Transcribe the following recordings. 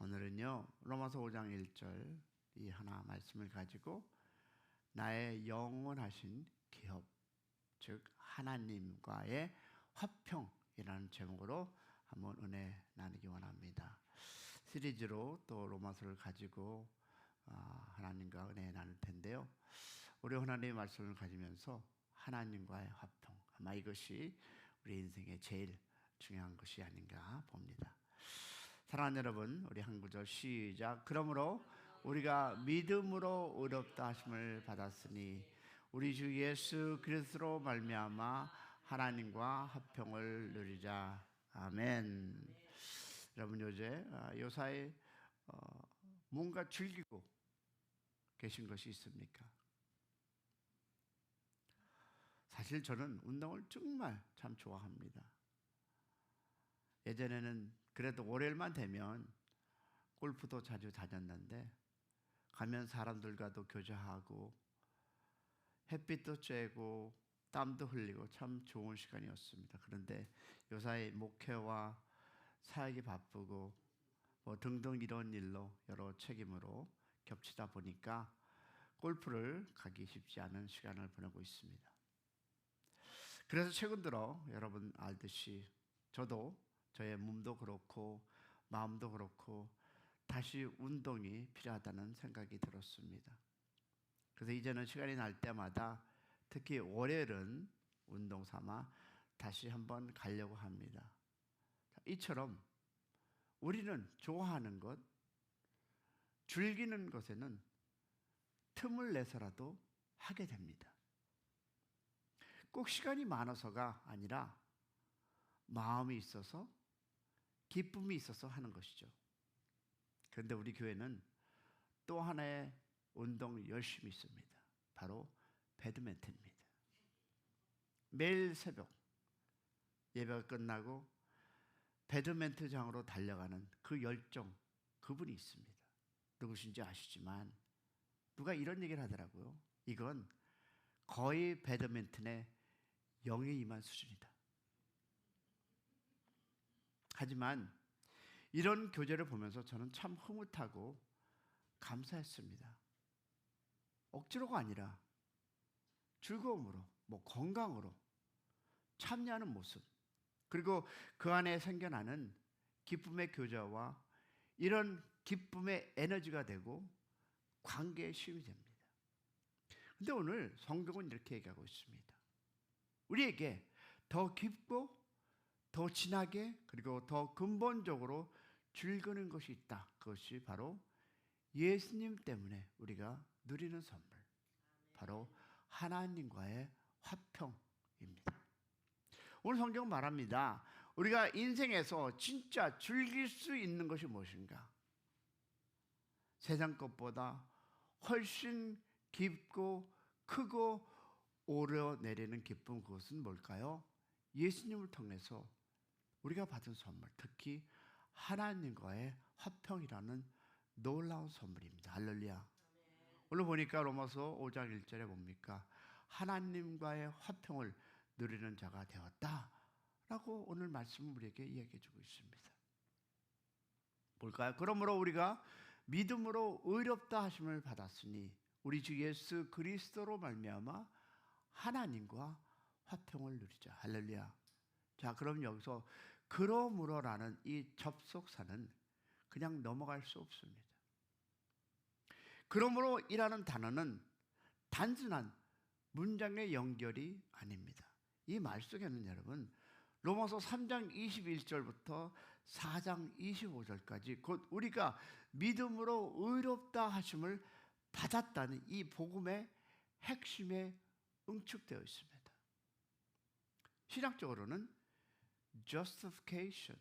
오늘은요 로마서 5장 1절 이 하나 말씀을 가지고 나의 영원하신 기업, 즉 하나님과의 화평이라는 제목으로 한번 은혜 나누기 원합니다. 시리즈로 또 로마서를 가지고 하나님과 은혜 나눌 텐데요, 우리 하나님의 말씀을 가지면서 하나님과의 화평, 아마 이것이 우리 인생의 제일 중요한 것이 아닌가 봅니다. 사랑하는 여러분, 우리 한 구절 시작. 그러므로 우리가 믿음으로 의롭다 하심을 받았으니 우리 주 예수 그리스도로 말미암아 하나님과 화평을 누리자. 아멘. 여러분, 요사이 뭔가 즐기고 계신 것이 있습니까? 사실 저는 운동을 정말 참 좋아합니다. 예전에는 그래도 월요일만 되면 골프도 자주 다녔는데 가면 사람들과도 교제하고 햇빛도 쬐고 땀도 흘리고 참 좋은 시간이었습니다. 그런데 요사이 목회와 사역이 바쁘고 등등 이런 일로 여러 책임으로 겹치다 보니까 골프를 가기 쉽지 않은 시간을 보내고 있습니다. 그래서 최근 들어 여러분 알듯이 저도 저의 몸도 그렇고 마음도 그렇고 다시 운동이 필요하다는 생각이 들었습니다. 그래서 이제는 시간이 날 때마다 특히 월요일은 운동 삼아 다시 한번 가려고 합니다. 이처럼 우리는 좋아하는 것, 즐기는 것에는 틈을 내서라도 하게 됩니다. 꼭 시간이 많아서가 아니라 마음이 있어서, 기쁨이 있어서 하는 것이죠. 그런데 우리 교회는 또 하나의 운동이 열심히 있습니다. 바로 배드민턴입니다. 매일 새벽 예배가 끝나고 배드민턴장으로 달려가는 그 열정, 그분이 있습니다. 누구신지 아시지만 누가 이런 얘기를 하더라고요. 이건 거의 배드민턴의 영에 임한 수준이다. 하지만 이런 교제를 보면서 저는 참 흐뭇하고 감사했습니다. 억지로가 아니라 즐거움으로, 건강으로 참여하는 모습, 그리고 그 안에 생겨나는 기쁨의 교제와 이런 기쁨의 에너지가 되고 관계의 힘이 됩니다. 그런데 오늘 성경은 이렇게 얘기하고 있습니다. 우리에게 더 깊고 더 진하게, 그리고 더 근본적으로 즐기는 것이 있다. 그것이 바로 예수님 때문에 우리가 누리는 선물, 바로 하나님과의 화평입니다. 오늘 성경은 말합니다. 우리가 인생에서 진짜 즐길 수 있는 것이 무엇인가? 세상 것보다 훨씬 깊고 크고 오르내리는 기쁨, 그것은 뭘까요? 예수님을 통해서 우리가 받은 선물, 특히 하나님과의 화평이라는 놀라운 선물입니다. 할렐루야. 오늘 보니까 로마서 5장 1절에 뭡니까? 하나님과의 화평을 누리는 자가 되었다라고 오늘 말씀은 우리에게 이야기해 주고 있습니다. 볼까요? 그러므로 우리가 믿음으로 의롭다 하심을 받았으니 우리 주 예수 그리스도로 말미암아 하나님과 화평을 누리자. 할렐루야. 자, 그럼 여기서 그러므로라는 이 접속사는 그냥 넘어갈 수 없습니다. 그러므로이라는 단어는 단순한 문장의 연결이 아닙니다. 이 말 속에는 여러분 로마서 3장 21절부터 4장 25절까지 곧 우리가 믿음으로 의롭다 하심을 받았다는 이 복음의 핵심에 응축되어 있습니다. 신학적으로는 justification,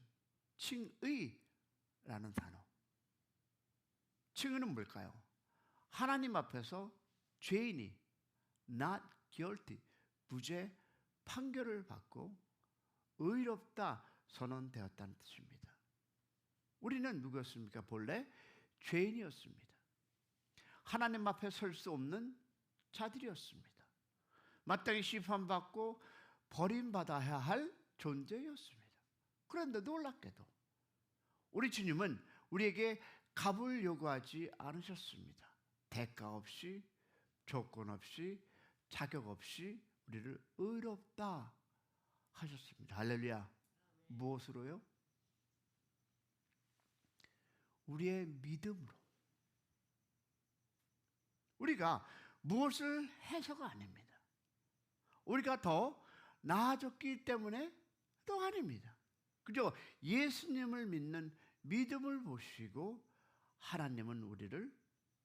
칭의라는 단어. 칭의는 뭘까요? 하나님 앞에서 죄인이 not guilty, 무죄 판결을 받고 의롭다 선언되었다는 뜻입니다. 우리는 누구였습니까? 본래 죄인이었습니다. 하나님 앞에 설 수 없는 자들이었습니다. 마땅히 심판받고 버림받아야 할 존재였습니다. 그런데 놀랍게도 우리 주님은 우리에게 값을 요구하지 않으셨습니다. 대가 없이, 조건 없이, 자격 없이 우리를 의롭다 하셨습니다. 할렐루야. 무엇으로요? 우리의 믿음으로. 우리가 무엇을 해서가 아닙니다. 우리가 더 나아졌기 때문에 또 아닙니다. 그죠? 예수님을 믿는 믿음을 보시고 하나님은 우리를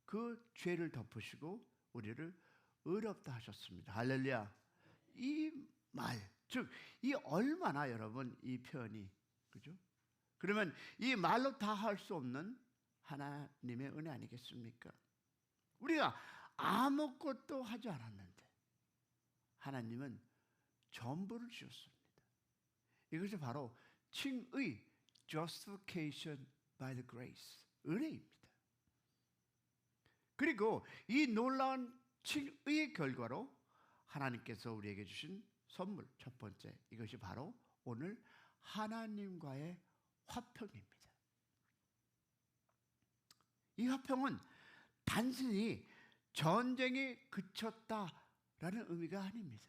그 죄를 덮으시고 우리를 의롭다 하셨습니다. 할렐루야. 이 말, 즉 이 얼마나 여러분 이 표현이, 그죠? 그러면 이 말로 다 할 수 없는 하나님의 은혜 아니겠습니까? 우리가 아무것도 하지 않았는데 하나님은 전부를 주셨습니다. 이것이 바로 칭의, justification by the grace, 은혜입니다. 그리고 이 놀라운 칭의의 결과로 하나님께서 우리에게 주신 선물, 첫 번째, 이것이 바로 오늘 하나님과의 화평입니다. 이 화평은 단순히 전쟁이 그쳤다라는 의미가 아닙니다.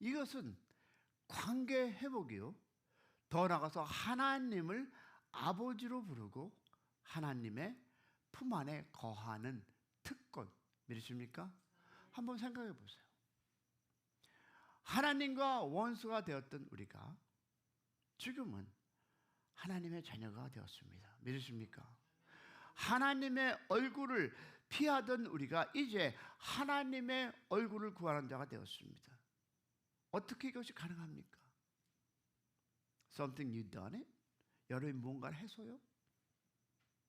이것은 관계 회복이요, 더 나아가서 하나님을 아버지로 부르고 하나님의 품 안에 거하는 특권, 믿으십니까? 한번 생각해 보세요. 하나님과 원수가 되었던 우리가 지금은 하나님의 자녀가 되었습니다. 믿으십니까? 하나님의 얼굴을 피하던 우리가 이제 하나님의 얼굴을 구하는 자가 되었습니다. 어떻게 이것이 가능합니까? Something you done it? 여러분이 뭔가를 해서요?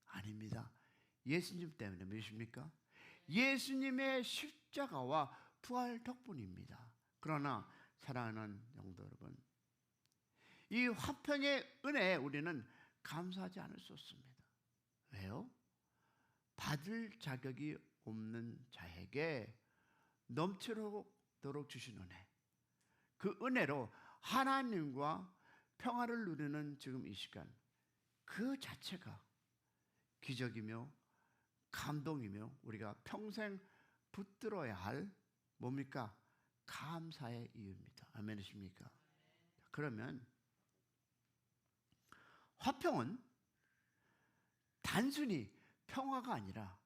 아닙니다. 예수님 때문에. 믿으십니까? 예수님의 십자가와 부활 덕분입니다. 그러나 사랑하는 영도 여러분, 이 화평의 은혜에 우리는 감사하지 않을 수 없습니다. 왜요? 받을 자격이 없는 자에게 넘치도록 주신 은혜, 그 은혜로 하나님과 평화를 누리는 지금 이 시간, 그 자체가 기적이며 감동이며 우리가 평생 붙들어야 할 뭡니까? 감사의 이유입니다. 아멘이십니까? 그러면 화평은 단순히 평화가 아니라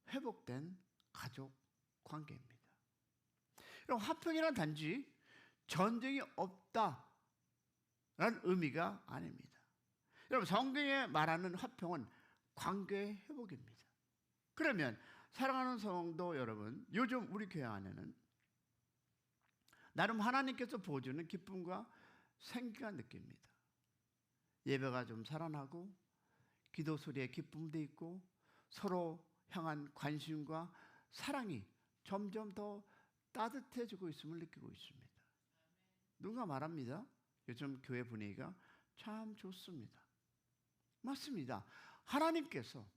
회복된 가족 관계입니다. 여러분, 화평이란 단지 전쟁이 없다라는 의미가 아닙니다. 여러분, 성경에 말하는 화평은 관계의 회복입니다. 그러면 사랑하는 성도 여러분, 요즘 우리 교회 안에는 나름 하나님께서 보여주는 기쁨과 생기가 느낍니다. 예배가 좀 살아나고 기도 소리에 기쁨도 있고 서로 향한 관심과 사랑이 점점 더 따뜻해지고 있음을 느끼고 있습니다. 누가 말합니다. 요즘 교회 분위기가 참 좋습니다. 맞습니다. 하나님께서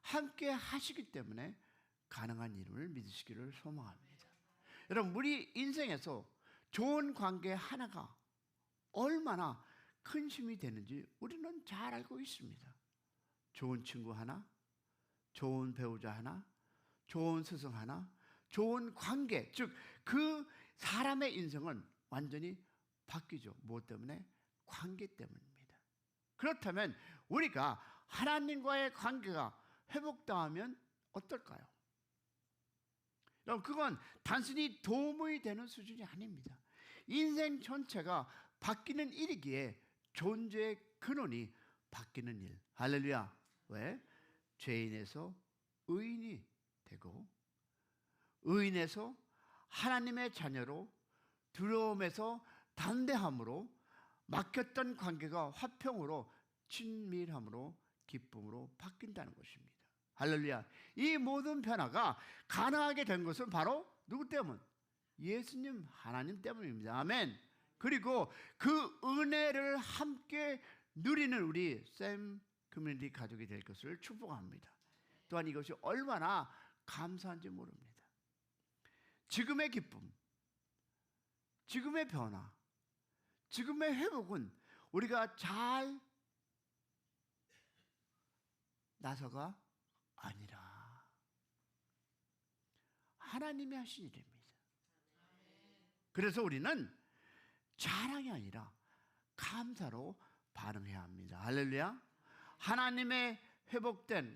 함께 하시기 때문에 가능한 일을 믿으시기를 소망합니다. 여러분, 우리 인생에서 좋은 관계 하나가 얼마나 큰 힘이 되는지 우리는 잘 알고 있습니다. 좋은 친구 하나, 좋은 배우자 하나, 좋은 스승 하나, 좋은 관계, 즉 그 사람의 인생은 완전히 바뀌죠. 무엇 때문에? 관계 때문입니다. 그렇다면 우리가 하나님과의 관계가 회복당하면 어떨까요? 여러분, 그건 단순히 도움이 되는 수준이 아닙니다. 인생 전체가 바뀌는 일이기에 존재의 근원이 바뀌는 일. 할렐루야. 왜? 죄인에서 의인이 되고, 의인에서 하나님의 자녀로, 두려움에서 담대함으로, 막혔던 관계가 화평으로, 친밀함으로, 기쁨으로 바뀐다는 것입니다. 할렐루야. 이 모든 변화가 가능하게 된 것은 바로 누구 때문? 예수님, 하나님 때문입니다. 아멘. 그리고 그 은혜를 함께 누리는 우리 샘 커뮤니티 가족이 될 것을 축복합니다. 또한 이것이 얼마나 감사한지 모릅니다. 지금의 기쁨, 지금의 변화, 지금의 회복은 우리가 잘 나서가 아니라 하나님이 하신 일입니다. 그래서 우리는 자랑이 아니라 감사로 반응해야 합니다. 할렐루야. 하나님의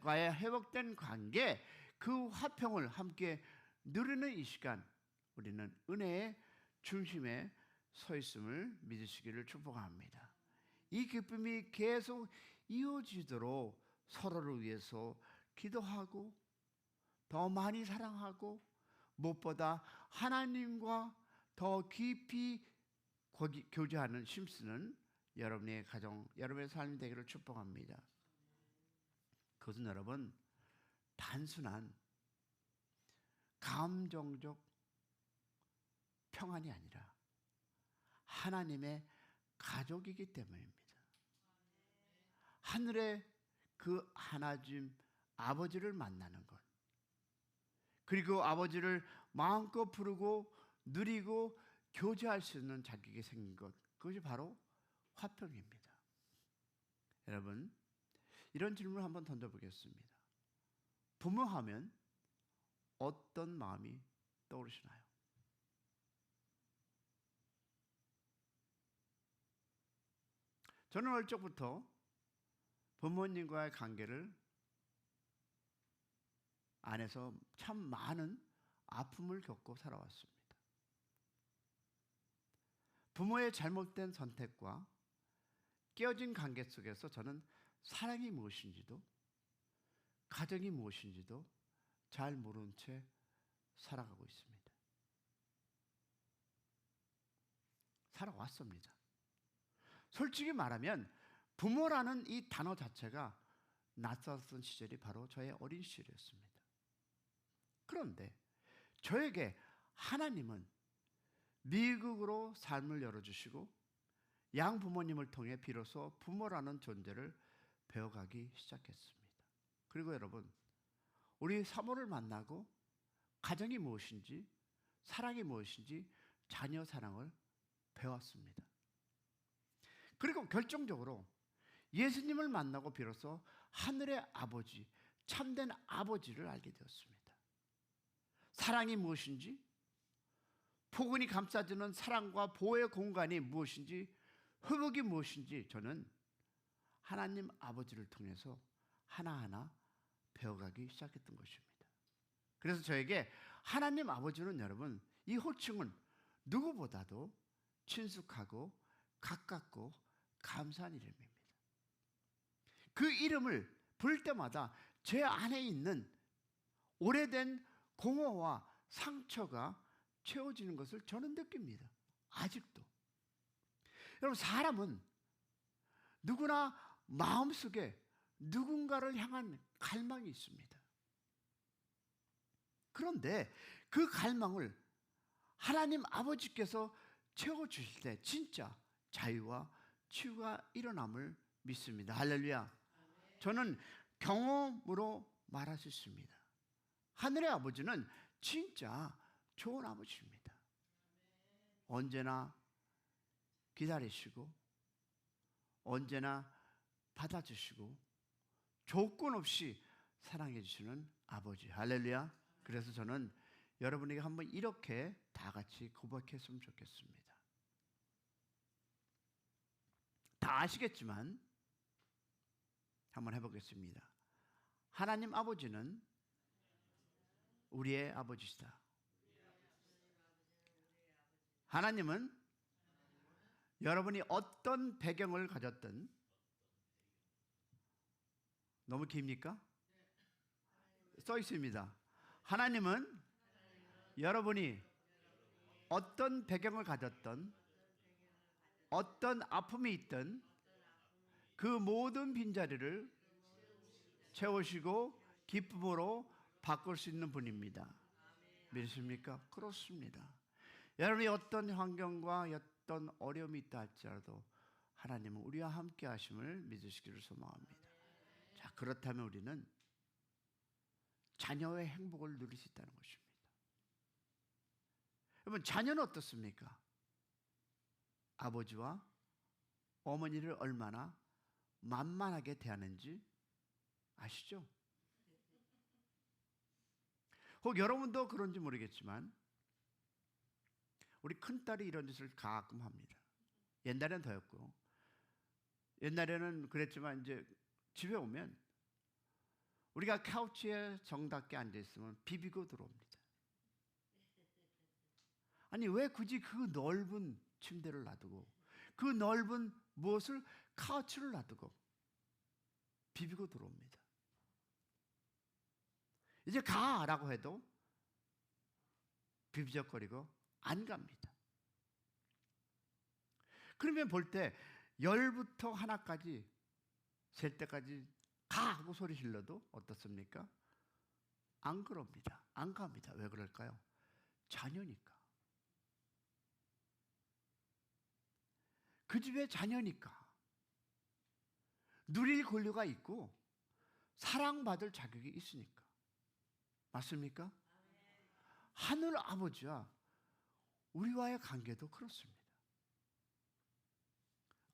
과의 회복된 관계, 그 화평을 함께 누리는 이 시간, 우리는 은혜의 중심에 서 있음을 믿으시기를 축복합니다. 이 기쁨이 계속 이어지도록 서로를 위해서 기도하고 더 많이 사랑하고 무엇보다 하나님과 더 깊이 교제하는 힘쓰는 여러분의 가정, 여러분의 삶이 되기를 축복합니다. 그것은 여러분 단순한 감정적 평안이 아니라 하나님의 가족이기 때문입니다. 하늘의 그 하나님 아버지를 만나는 것, 그리고 아버지를 마음껏 부르고 누리고 교제할 수 있는 자격이 생긴 것, 그것이 바로 화평입니다. 여러분, 이런 질문을 한번 던져보겠습니다. 부모하면 어떤 마음이 떠오르시나요? 저는 어릴 적부터 부모님과의 관계를 안에서 참 많은 아픔을 겪고 살아왔습니다. 부모의 잘못된 선택과 깨어진 관계 속에서 저는 사랑이 무엇인지도 가정이 무엇인지도 잘 모른 채 살아가고 있습니다. 살아왔습니다. 솔직히 말하면 부모라는 이 단어 자체가 낯섰던 시절이 바로 저의 어린 시절이었습니다. 그런데 저에게 하나님은 미국으로 삶을 열어주시고 양부모님을 통해 비로소 부모라는 존재를 배워가기 시작했습니다. 그리고 여러분, 우리 사모를 만나고 가정이 무엇인지, 사랑이 무엇인지, 자녀 사랑을 배웠습니다. 그리고 결정적으로 예수님을 만나고 비로소 하늘의 아버지, 참된 아버지를 알게 되었습니다. 사랑이 무엇인지, 포근히 감싸주는 사랑과 보호의 공간이 무엇인지, 회복이 무엇인지 저는 하나님 아버지를 통해서 하나하나 배워가기 시작했던 것입니다. 그래서 저에게 하나님 아버지는 여러분, 이 호칭은 누구보다도 친숙하고 가깝고 감사한 이름입니다. 그 이름을 부를 때마다 제 안에 있는 오래된 공허와 상처가 채워지는 것을 저는 느낍니다. 아직도. 여러분, 사람은 누구나 마음속에 누군가를 향한 갈망이 있습니다. 그런데 그 갈망을 하나님 아버지께서 채워주실 때 진짜 자유와 치유가 일어남을 믿습니다. 할렐루야. 저는 경험으로 말할 수 있습니다. 하늘의 아버지는 진짜 좋은 아버지입니다. 언제나 기다리시고 언제나 받아주시고 조건 없이 사랑해 주시는 아버지. 할렐루야. 그래서 저는 여러분에게 한번 이렇게 다 같이 고백했으면 좋겠습니다. 다 아시겠지만 한번 해보겠습니다. 하나님 아버지는 우리의 아버지시다. 하나님은 여러분이 어떤 배경을 가졌든, 너무 깁니까? 써 있습니다. 하나님은 여러분이 어떤 배경을 가졌든, 어떤 아픔이 있든 그 모든 빈자리를 채우시고 기쁨으로 바꿀 수 있는 분입니다. 믿으십니까? 그렇습니다. 여러분이 어떤 환경과 어떤 어려움이 있다 할지라도 하나님은 우리와 함께 하심을 믿으시기를 소망합니다. 자, 그렇다면 우리는 자녀의 행복을 누릴 수 있다는 것입니다. 여러분, 자녀는 어떻습니까? 아버지와 어머니를 얼마나 만만하게 대하는지 아시죠? 혹 여러분도 그런지 모르겠지만 우리 큰딸이 이런 짓을 가끔 합니다. 옛날엔 더였고, 옛날에는 그랬지만 이제 집에 오면 우리가 카우치에 정답게 앉아있으면 비비고 들어옵니다. 아니 왜 굳이 그 넓은 침대를 놔두고 그 넓은 무엇을 카우치를 놔두고 비비고 들어옵니다. 이제 가라고 해도 비비적거리고 안 갑니다. 그러면 볼 때 10부터 하나까지 셀 때까지 가 하고 소리 질러도 어떻습니까? 안 그럽니다. 안 갑니다. 왜 그럴까요? 자녀니까. 그 집의 자녀니까. 누릴 권리가 있고 사랑받을 자격이 있으니까. 맞습니까? 하늘 아버지와 우리와의 관계도 그렇습니다.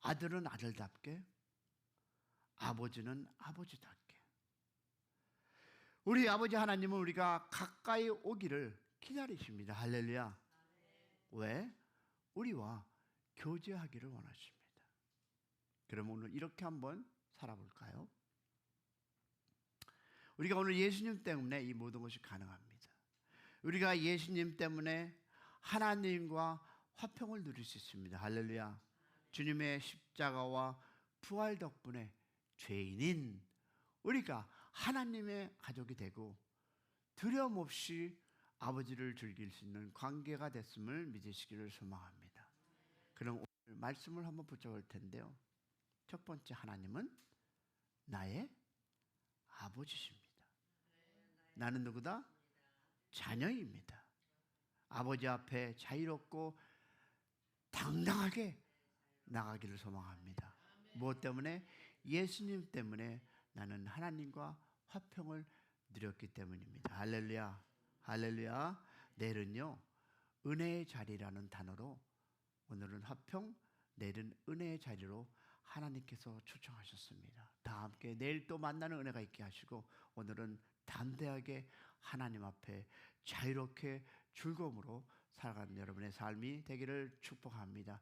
아들은 아들답게, 아버지는 아버지답게. 우리 아버지 하나님은 우리가 가까이 오기를 기다리십니다. 할렐루야. 왜? 우리와 교제하기를 원하십니다. 그럼 오늘 이렇게 한번 살아볼까요? 우리가 오늘 예수님 때문에 이 모든 것이 가능합니다. 우리가 예수님 때문에 하나님과 화평을 누릴 수 있습니다. 할렐루야. 주님의 십자가와 부활 덕분에 죄인인 우리가 하나님의 가족이 되고 두려움 없이 아버지를 즐길 수 있는 관계가 됐음을 믿으시기를 소망합니다. 그럼 오늘 말씀을 한번 붙여볼 텐데요. 첫 번째, 하나님은 나의 아버지십니다. 나는 누구다? 자녀입니다. 아버지 앞에 자유롭고 당당하게 나가기를 소망합니다. 무엇 때문에? 예수님 때문에 나는 하나님과 화평을 누렸기 때문입니다. 할렐루야. 할렐루야. 내일은요, 은혜의 자리라는 단어로, 오늘은 화평, 내일은 은혜의 자리로 하나님께서 초청하셨습니다. 다 함께 내일 또 만나는 은혜가 있게 하시고 오늘은 담대하게 하나님 앞에 자유롭게 즐거움으로 살아가는 여러분의 삶이 되기를 축복합니다.